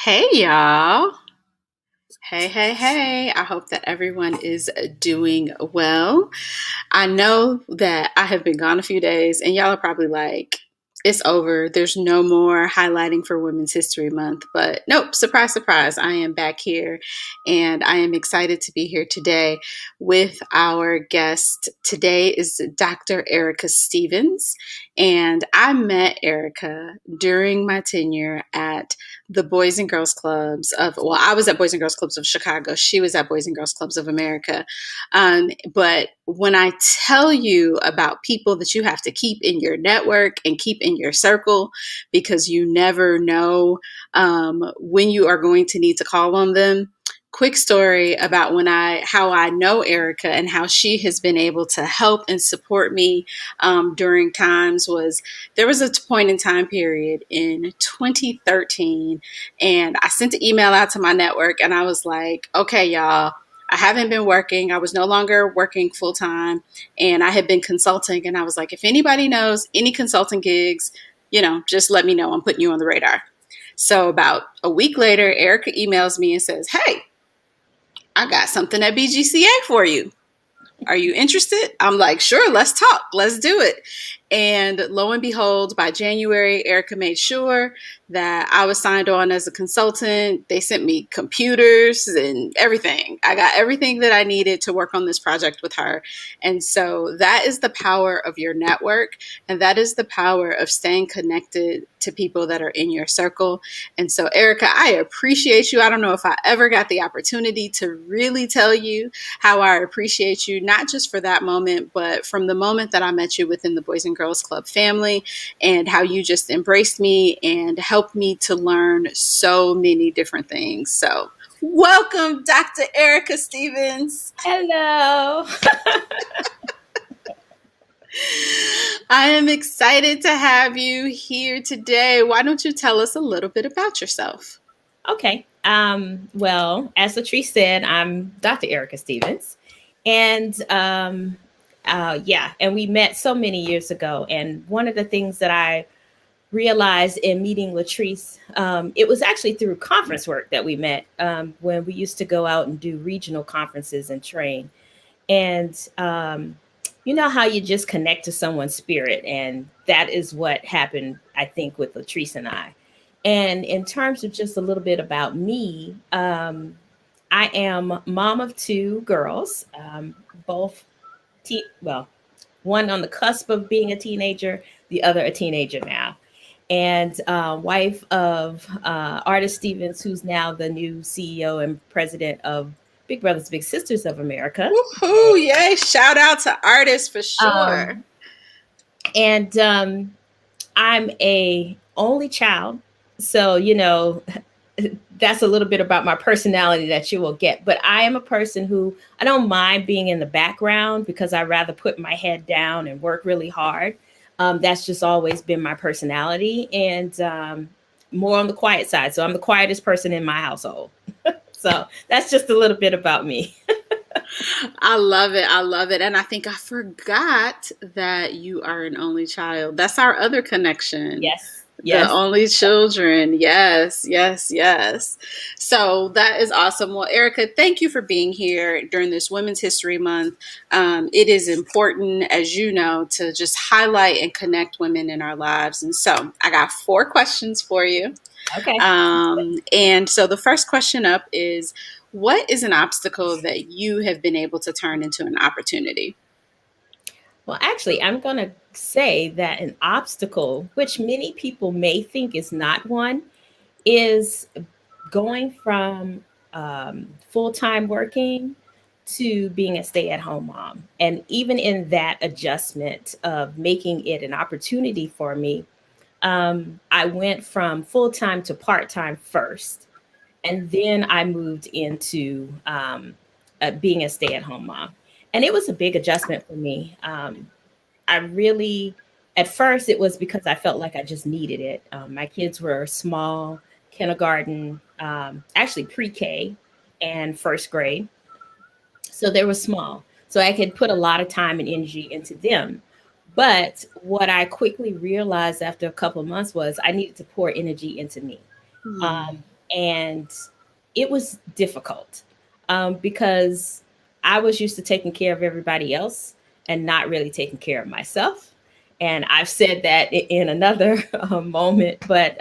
Hey y'all. Hey. I hope that everyone is doing well. I know that I have been gone a few days, and y'all are probably like, it's over. There's no more highlighting for Women's History Month. But nope, surprise, surprise. I am back here, and I am excited to be here today with our guest. Today is Dr. Erica Stevens, and I met Erica during my tenure at the Boys and Girls Clubs I was at Boys and Girls Clubs of Chicago. She was at Boys and Girls Clubs of America. But when I tell you about people that you have to keep in your network and keep in your circle, because you never know when you are going to need to call on them. Quick story about how I know Erica and how she has been able to help and support me during times was there was a point in time period in 2013, and I sent an email out to my network and I was like, okay, y'all, I haven't been working. I was no longer working full time, and I had been consulting. And I was like, if anybody knows any consulting gigs, just let me know. I'm putting you on the radar. So about a week later, Erica emails me and says, hey, I got something at BGCA for you. Are you interested? I'm like, sure, let's talk. Let's do it. And lo and behold, by January, Erica made sure that I was signed on as a consultant. They sent me computers and everything. I got everything that I needed to work on this project with her. And so that is the power of your network. And that is the power of staying connected to people that are in your circle. And so, Erica, I appreciate you. I don't know if I ever got the opportunity to really tell you how I appreciate you, not just for that moment, but from the moment that I met you within the Boys and Girls Club family, and how you just embraced me and helped me to learn so many different things. So welcome, Dr. Erica Stevens. Hello. I am excited to have you here today. Why don't you tell us a little bit about yourself? Okay. Well, as Latrice said, I'm Dr. Erica Stevens. And and we met so many years ago. And one of the things that I realized in meeting Latrice, it was actually through conference work that we met when we used to go out and do regional conferences and train. And you know how you just connect to someone's spirit. And that is what happened, I think, with Latrice and I. And in terms of just a little bit about me, I am mom of two girls, both, well, one on the cusp of being a teenager, the other a teenager now, and wife of Artist Stevens, who's now the new CEO and president of Big Brothers Big Sisters of America. Woohoo! Yay! Shout out to artists for sure. Um, and I'm a only child, so that's a little bit about my personality that you will get. But I am a person who I don't mind being in the background because I rather put my head down and work really hard. That's just always been my personality, and more on the quiet side. So I'm the quietest person in my household. So that's just a little bit about me. I love it. I love it. And I think I forgot that you are an only child. That's our other connection. Yes. The Yes. only children. Yes. So that is awesome. Well, Erica, thank you for being here during this Women's History Month. It is important, as you know, to just highlight and connect women in our lives. And so I got 4 questions for you. Okay. And so the first question up is, what is an obstacle that you have been able to turn into an opportunity? Well, actually, I'm going to say that an obstacle, which many people may think is not one, is going from full time working to being a stay at home mom. And even in that adjustment of making it an opportunity for me, I went from full time to part time first. And then I moved into being a stay at home mom. And it was a big adjustment for me. I really, at first, it was because I felt like I just needed it. My kids were small, kindergarten, actually pre K and first grade. So they were small. So I could put a lot of time and energy into them. But what I quickly realized after a couple of months was I needed to pour energy into me. Hmm. And it was difficult because I was used to taking care of everybody else and not really taking care of myself. And I've said that in another moment, but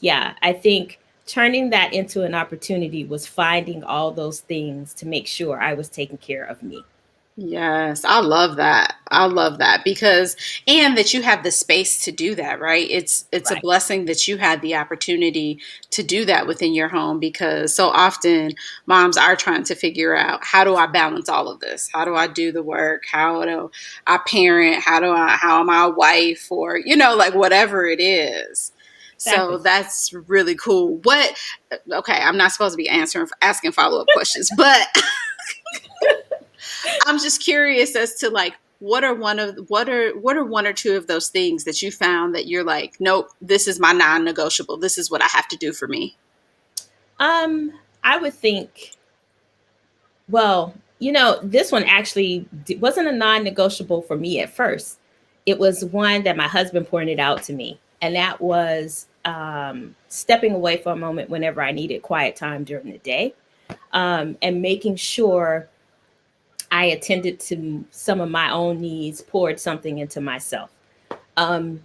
yeah, I think turning that into an opportunity was finding all those things to make sure I was taking care of me. Yes, I love that. I love that because and that you have the space to do that, right? It's a Right. blessing that you had the opportunity to do that within your home because so often moms are trying to figure out how do I balance all of this? How do I do the work? How do I parent? How am I a wife or like whatever it is. So Exactly. that's really cool. What okay, I'm not supposed to be answering asking follow-up questions, but I'm just curious as to like what are one or two of those things that you found that you're like, nope, this is my non-negotiable. This is what I have to do for me. Um, I would think, well, this one actually wasn't a non-negotiable for me at first. It was one that my husband pointed out to me, and that was stepping away for a moment whenever I needed quiet time during the day, and making sure I attended to some of my own needs, poured something into myself. And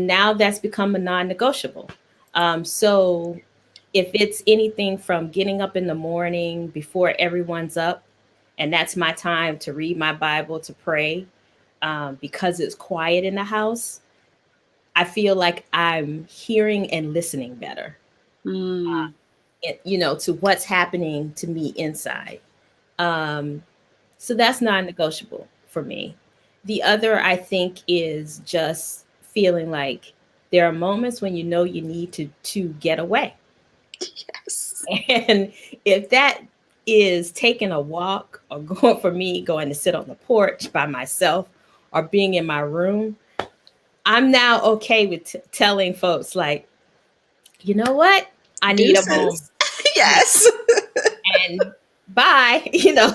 now that's become a non negotiable. So if it's anything from getting up in the morning before everyone's up, and that's my time to read my Bible, to pray, because it's quiet in the house, I feel like I'm hearing and listening better, Mm, to what's happening to me inside. Um, So that's non-negotiable for me. The other, I think, is just feeling like there are moments when you know you need to get away. yes. And if that is taking a walk or going for me, going to sit on the porch by myself or being in my room, I'm now okay with telling folks like, you know what? I need a moment. Deuces. Yeah. Yes. And bye,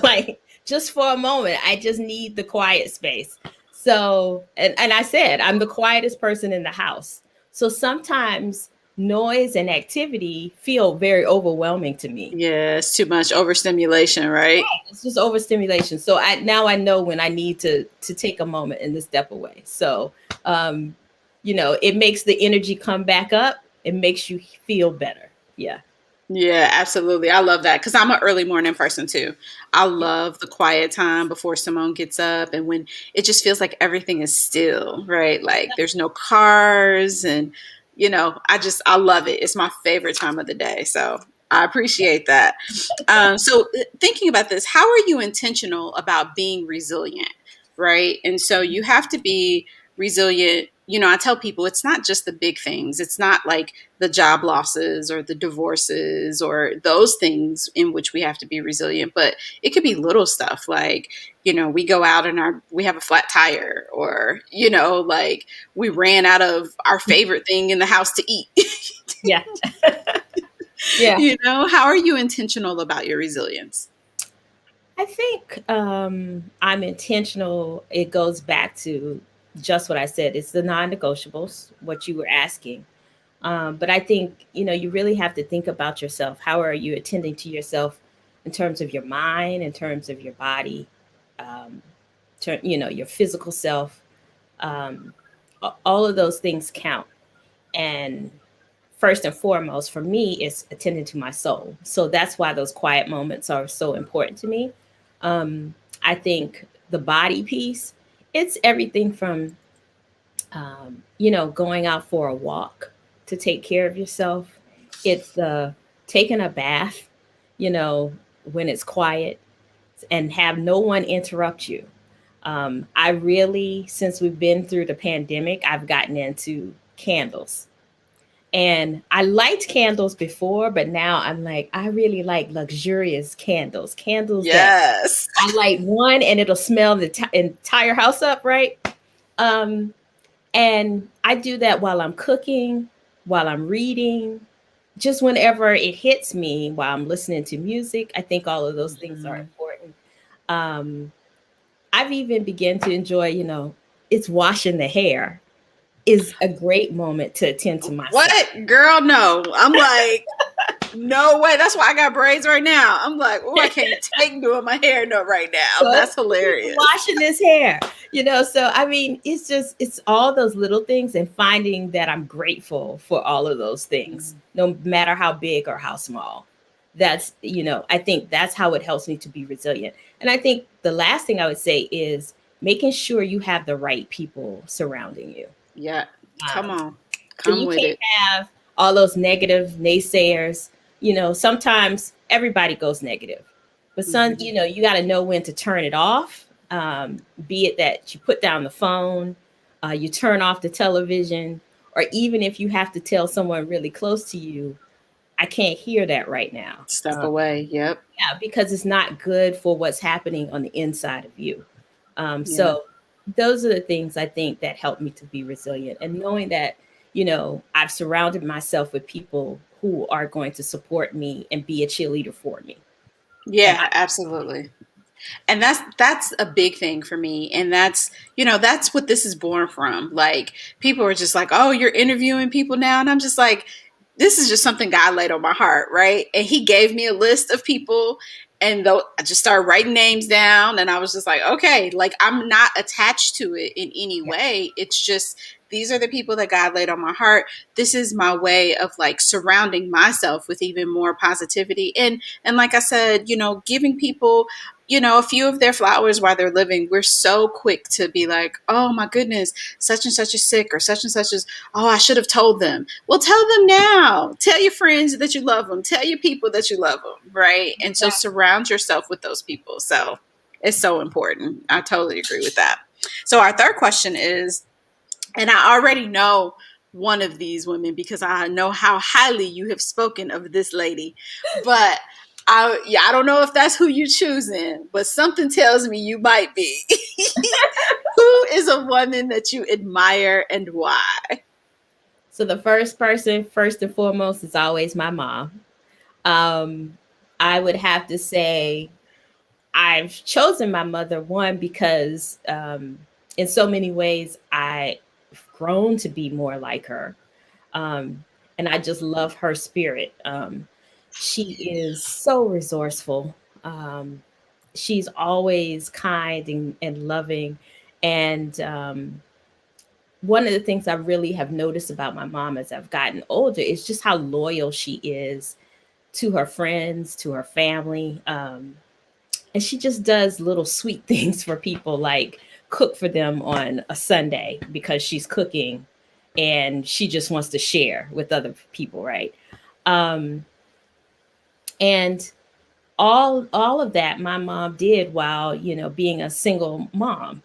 like just for a moment, I just need the quiet space. So, and I said, I'm the quietest person in the house. So sometimes noise and activity feel very overwhelming to me. Yes, too much overstimulation, right? It's just overstimulation. So I know when I need to take a moment and to step away. So, um, it makes the energy come back up. It makes you feel better. Yeah. Yeah, absolutely. I love that because I'm an early morning person too. I Yeah. love the quiet time before Simone gets up and when it just feels like everything is still, right? Like there's no cars and I love it. It's my favorite time of the day. So I appreciate that. So thinking about this, how are you intentional about being resilient, right? And so you have to be resilient. I tell people it's not just the big things. It's not like the job losses or the divorces or those things in which we have to be resilient, but it could be little stuff like, we go out and we have a flat tire or, like we ran out of our favorite thing in the house to eat. Yeah. Yeah. How are you intentional about your resilience? I think I'm intentional. It goes back to just what I said. It's the non-negotiables, what you were asking. But I think you really have to think about yourself. How are you attending to yourself in terms of your mind, in terms of your body, um, your physical self. Um, all of those things count. And first and foremost for me is attending to my soul. So that's why those quiet moments are so important to me. I think the body piece, it's everything from going out for a walk to take care of yourself. It's the taking a bath, you know, when it's quiet and have no one interrupt you. I really, since we've been through the pandemic, I've gotten into candles. And I liked candles before, but now I'm like, I really like luxurious candles, candles that Yes. I light one and it'll smell the entire house up, right? Um, and I do that while I'm cooking, while I'm reading, just whenever it hits me while I'm listening to music. I think all of those things are Mhm. important. Um, I've even begun to enjoy, it's washing the hair is a great moment to attend to myself. What? Girl, no. I'm like, No way. That's why I got braids right now. I'm like, oh, I can't take doing my hair no right now. So That's he's hilarious. washing his hair, so I mean, it's all those little things and finding that I'm grateful for all of those things, Mm. no matter how big or how small. I think that's how it helps me to be resilient. And I think the last thing I would say is making sure you have the right people surrounding you. Yeah. Come Um, on. so Come you with can't it. have all those negative naysayers. Sometimes everybody goes negative, but Hmm. you got to know when to turn it off. Be it that you put down the phone, you turn off the television, or even if you have to tell someone really close to you, I can't hear that right now. Step away. Yep. Yeah, because it's not good for what's happening on the inside of you. Yeah. So those are the things I think that help me to be resilient, and knowing that, I've surrounded myself with people who are going to support me and be a cheerleader for me. And Yeah, absolutely. And that's a big thing for me, and that's what this is born from. Like, people are just like, oh, you're interviewing people now, and I'm just like, this is just something God laid on my heart, right? And he gave me a list of people, and though I just started writing names down, and I was just like, okay, like, I'm not attached to it in any yeah, way. It's just, these are the people that God laid on my heart. This is my way of like surrounding myself with even more positivity, and like I said, giving people, a few of their flowers while they're living. We're so quick to be like, oh my goodness, such and such is sick, or such and such is, oh, I should have told them. Well, tell them now. Tell your friends that you love them. Tell your people that you love them, right? And so exactly. surround yourself with those people. So it's so important. I totally agree with that. So our third question is, and I already know one of these women because I know how highly you have spoken of this lady. But I don't know if that's who you choosing, but something tells me you might be. Who is a woman that you admire and why? So the first person, first and foremost, is always my mom. Um, I would have to say I've chosen my mother, one, because in so many ways I've grown to be more like her. Um, and I just love her spirit. She is so resourceful. She's always kind and loving. And one of the things I really have noticed about my mom as I've gotten older is just how loyal she is to her friends, to her family. And she just does little sweet things for people, like cook for them on a Sunday because she's cooking and she just wants to share with other people, right? um, and all of that my mom did while being a single mom.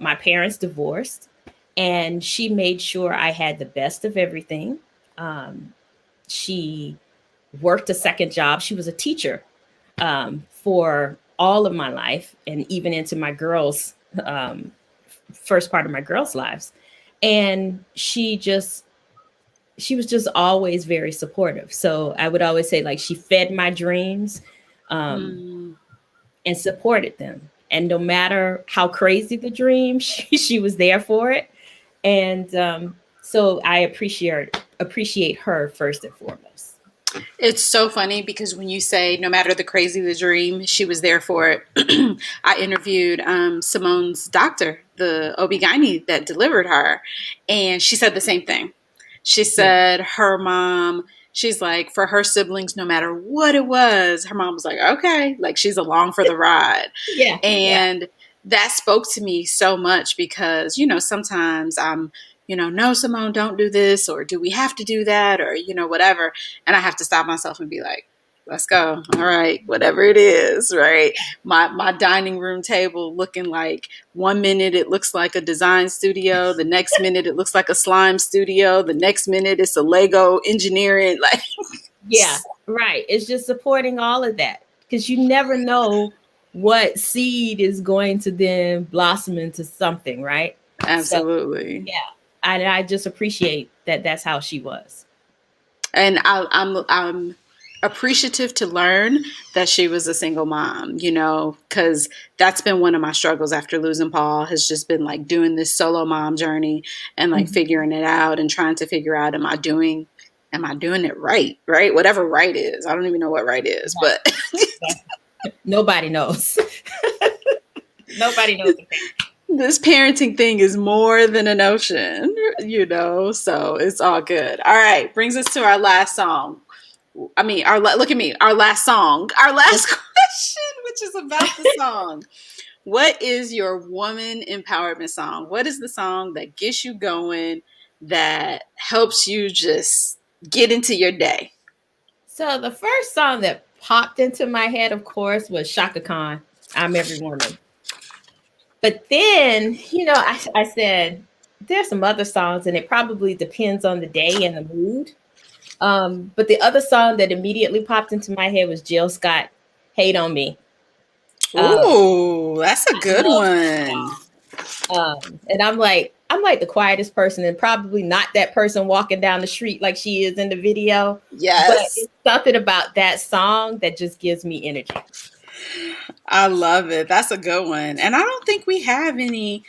My parents divorced, and she made sure I had the best of everything. She worked a second job. She was a teacher for all of my life and even into my girls' first part of my girls' lives. And she was just always very supportive. So I would always say, like, she fed my dreams um, Hmm. and supported them. And no matter how crazy the dream, she was there for it. And so I appreciate her first and foremost. It's so funny because when you say no matter the crazy the dream, she was there for it. I interviewed Simone's doctor, the OB-GYN that delivered her, and she said the same thing. She Yeah, said her mom, she's like, for her siblings, no matter what it was, her mom was like, okay, like she's along for the ride. yeah, yeah, And that spoke to me so much because, sometimes I'm, no, Simone, don't do this, or do we have to do that, or, whatever. And I have to stop myself and be like, let's go. All right, whatever it is, right? My dining room table looking like, one minute it looks like a design studio, the next minute it looks like a slime studio, the next minute it's a Lego engineering, like. yeah. Right. It's just supporting all of that because you never know what seed is going to then blossom into something, right? So Absolutely. yeah, I just appreciate that. That's how she was. And I'm appreciative to learn that she was a single mom, because that's been one of my struggles after losing Paul, has just been like doing this solo mom journey and like Mhm. figuring it out and trying to figure out, am I doing am I doing it right? Right? Whatever right is. I don't even know what right is, Right. but Nobody knows. Nobody knows the thing. this parenting thing is more than a notion, so it's all good. All right, brings us to our last song. I mean, look at me, our last song, our last question, which is about the song. What is your woman empowerment song? What is the song that gets you going, that helps you just get into your day? So the first song that popped into my head, of course, was Shaka Khan, I'm Every Woman. But then, I said, there's some other songs, and it probably depends on the day and the mood. But the other song that immediately popped into my head was Jill Scott, Hate on Me. Ooh, that's a I good love one. and I'm like the quietest person, and probably not that person walking down the street like she is in the video. But Yes, it's something about that song that just gives me energy. I love it. That's a good one. And I don't think we have any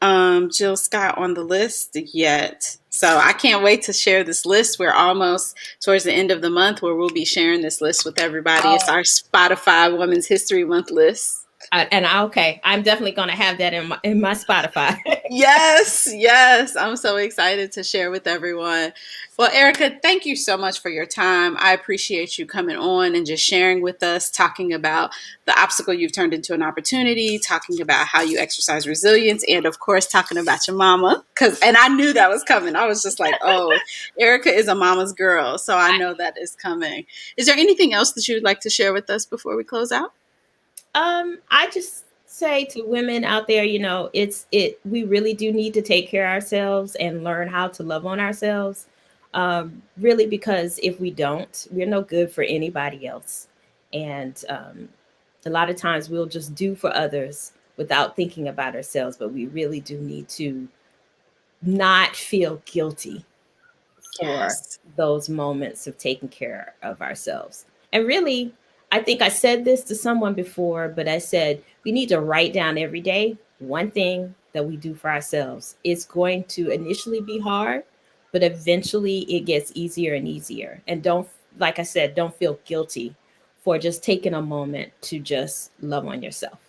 Jill Scott on the list yet. So I can't wait to share this list. We're almost towards the end of the month where we'll be sharing this list with everybody. It's Oh, our Spotify Women's History Month list. okay, I'm definitely gonna have that in my Spotify. Yes, yes. I'm so excited to share with everyone. Well, Erica, thank you so much for your time. I appreciate you coming on and just sharing with us, talking about the obstacle you've turned into an opportunity, talking about how you exercise resilience, and of course, talking about your mama. And I knew that was coming. I was just like, oh, Erica is a mama's girl. So I know that is coming. Is there anything else that you would like to share with us before we close out? I just say to women out there, we really do need to take care of ourselves and learn how to love on ourselves. Really, because if we don't, we're no good for anybody else. And a lot of times we'll just do for others without thinking about ourselves, but we really do need to not feel guilty for Yes. those moments of taking care of ourselves. And really, I think I said this to someone before, but I said we need to write down every day one thing that we do for ourselves. It's going to initially be hard, but eventually it gets easier and easier. And don't, like I said, don't feel guilty for just taking a moment to just love on yourself.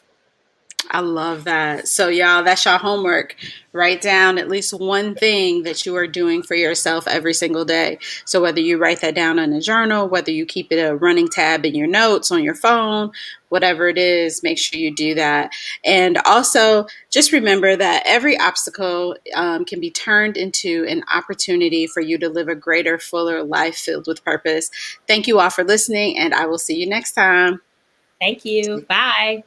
I love that. So, y'all, that's your homework. Write down at least one thing that you are doing for yourself every single day. So, whether you write that down in a journal, whether you keep it a running tab in your notes on your phone, whatever it is, make sure you do that. And also, just remember that every obstacle can be turned into an opportunity for you to live a greater, fuller life filled with purpose. Thank you all for listening, and I will see you next time. Thank you. Bye.